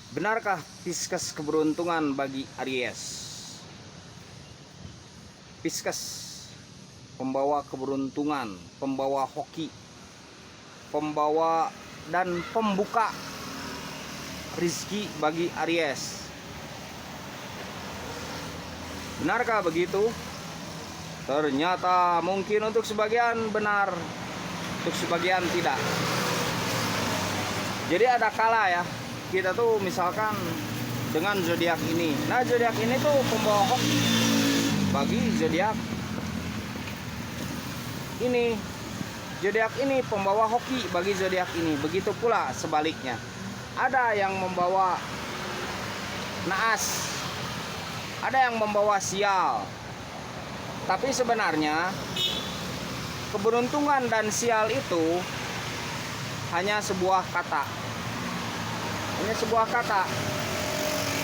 Benarkah Pisces keberuntungan bagi Aries? Pisces pembawa keberuntungan, pembawa hoki, pembawa dan pembuka rizki bagi Aries. Benarkah begitu? Ternyata mungkin untuk sebagian benar, untuk sebagian tidak. Jadi ada kala ya, kita tuh misalkan dengan zodiak ini. Nah, zodiak ini tuh pembawa hoki bagi zodiak ini. Zodiak ini pembawa hoki bagi zodiak ini. Begitu pula sebaliknya. Ada yang membawa naas, ada yang membawa sial. Tapi sebenarnya keberuntungan dan sial itu hanya sebuah kata. Hanya sebuah kata.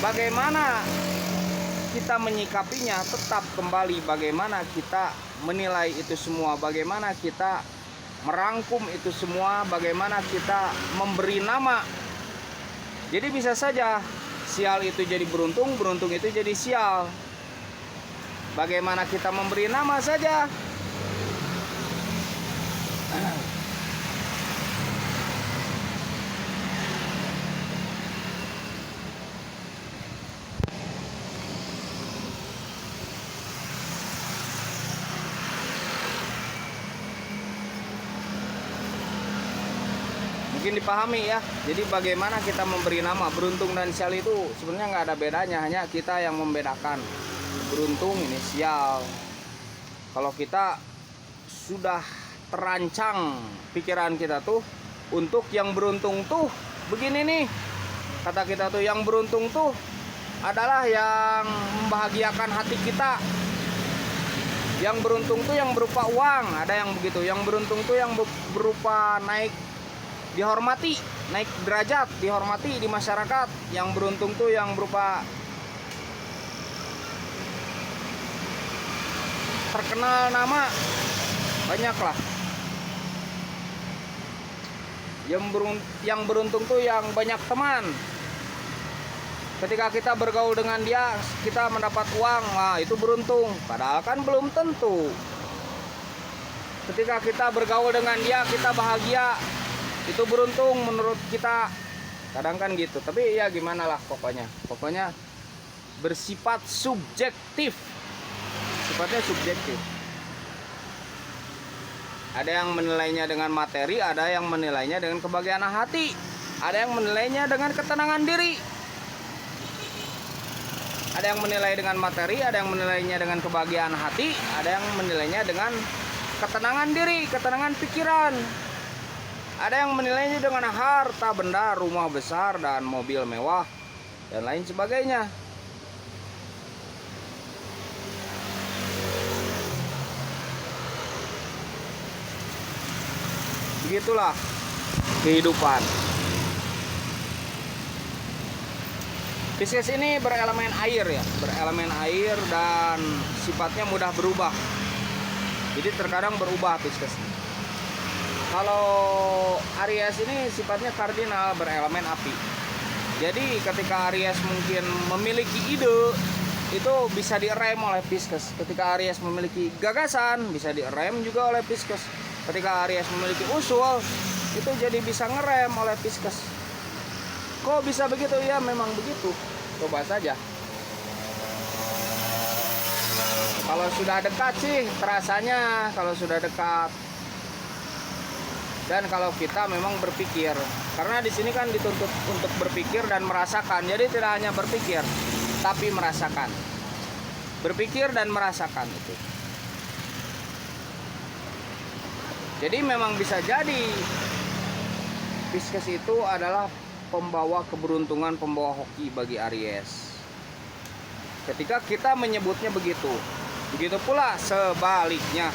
Bagaimana kita menyikapinya tetap kembali bagaimana kita menilai itu semua, bagaimana kita merangkum itu semua, bagaimana kita memberi nama. Jadi bisa saja sial itu jadi beruntung, beruntung itu jadi sial. Bagaimana kita memberi nama saja. Mungkin dipahami ya. Jadi bagaimana kita memberi nama. Beruntung dan sial itu sebenarnya nggak ada bedanya, hanya kita yang membedakan. Beruntung ini sial. Kalau kita sudah terancang pikiran kita tuh untuk yang beruntung tuh begini nih. Kata kita tuh yang beruntung tuh adalah yang membahagiakan hati kita. Yang beruntung tuh yang berupa uang, ada yang begitu. Yang beruntung tuh yang berupa naik dihormati, naik derajat, dihormati di masyarakat. Yang beruntung tuh yang berupa terkenal nama, banyaklah. Yang beruntung tuh yang banyak teman. Ketika kita bergaul dengan dia, kita mendapat uang, wah itu beruntung. Padahal kan belum tentu. Ketika kita bergaul dengan dia, kita bahagia, itu beruntung menurut kita. Kadang kan gitu. Tapi ya gimana lah pokoknya. Pokoknya bersifat subjektif. Sifatnya subjektif. Ada yang menilainya dengan materi, ada yang menilainya dengan kebahagiaan hati, ada yang menilainya dengan ketenangan diri. Ada yang menilai dengan materi, ada yang menilainya dengan kebahagiaan hati, ada yang menilainya dengan ketenangan diri, ketenangan pikiran. Ada yang menilainya dengan harta benda, rumah besar dan mobil mewah dan lain sebagainya. Begitulah kehidupan. Pisces ini berelemen air ya, berelemen air dan sifatnya mudah berubah. Jadi terkadang berubah Pisces. Kalau Aries ini sifatnya kardinal, berelemen api. Jadi ketika Aries mungkin memiliki ide, itu bisa direm oleh Pisces. Ketika Aries memiliki gagasan, bisa direm juga oleh Pisces. Ketika Aries memiliki usul, itu jadi bisa ngerem oleh Pisces. Kok bisa begitu? Ya memang begitu. Coba saja. Kalau sudah dekat sih terasanya, kalau sudah dekat. Dan kalau kita memang berpikir, karena di sini kan dituntut untuk berpikir dan merasakan. Jadi tidak hanya berpikir, tapi merasakan. Berpikir dan merasakan itu. Jadi memang bisa jadi Pisces itu adalah pembawa keberuntungan, pembawa hoki bagi Aries. Ketika kita menyebutnya begitu, begitu pula sebaliknya.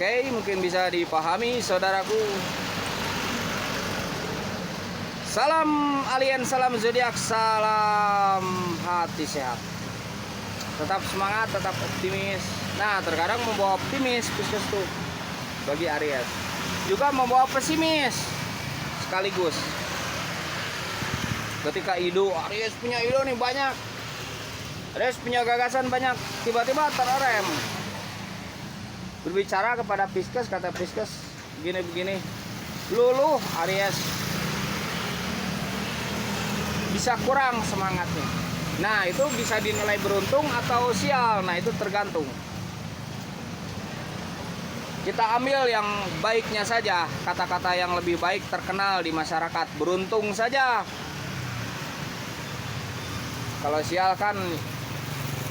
Oke, mungkin bisa dipahami saudaraku. Salam alien, salam zodiak, salam hati sehat. Tetap semangat, tetap optimis. Nah, terkadang membawa optimis Pisces tuh. bagi Aries. Juga membawa pesimis sekaligus. Ketika Aries punya ide nih banyak, Aries punya gagasan banyak, tiba-tiba terrem. Berbicara kepada Pisces, kata Pisces begini-begini, lu Aries bisa kurang semangatnya. Nah itu bisa dinilai beruntung atau sial. Nah itu tergantung. Kita ambil yang baiknya saja, kata-kata yang lebih baik terkenal di masyarakat. Beruntung saja. Kalau sial kan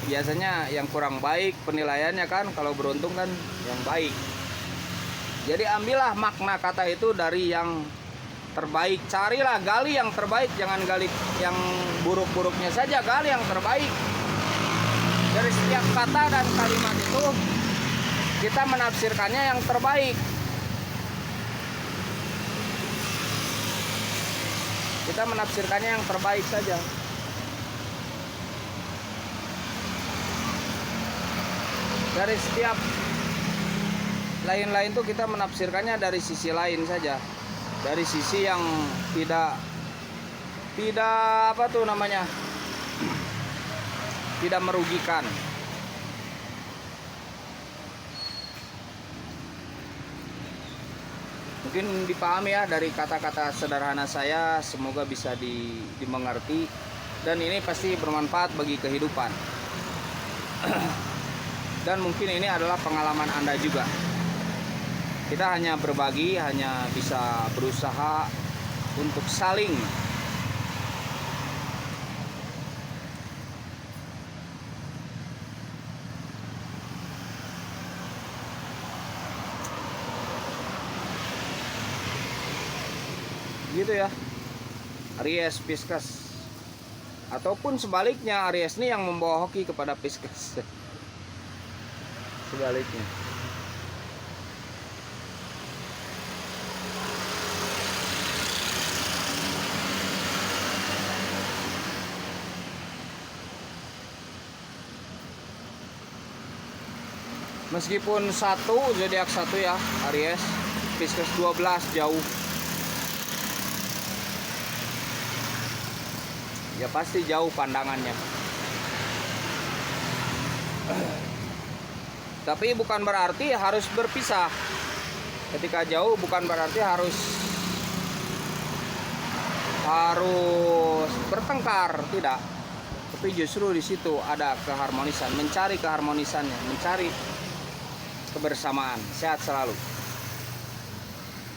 biasanya yang kurang baik penilaiannya kan. Kalau beruntung kan yang baik. Jadi ambillah makna kata itu dari yang terbaik. Carilah, gali yang terbaik, jangan gali yang buruk-buruknya saja, gali yang terbaik. Dari setiap kata dan kalimat itu kita menafsirkannya yang terbaik. Kita menafsirkannya yang terbaik saja. Dari setiap lain-lain tuh kita menafsirkannya dari sisi lain saja. Dari sisi yang tidak apa tuh namanya, tidak merugikan. Mungkin dipahami ya dari kata-kata sederhana saya, semoga bisa dimengerti dan ini pasti bermanfaat bagi kehidupan. Dan mungkin ini adalah pengalaman Anda juga. Kita hanya berbagi, hanya bisa berusaha untuk saling gitu ya. Aries Pisces, ataupun sebaliknya Aries ini yang membawa hoki kepada Pisces. Sebaliknya. Meskipun zodiak satu ya Aries, Pisces 12 jauh. Ya pasti jauh pandangannya. Tapi bukan berarti harus berpisah. Ketika jauh bukan berarti harus bertengkar, tidak. Tapi justru di situ ada keharmonisan, mencari keharmonisannya, mencari kebersamaan. Sehat selalu.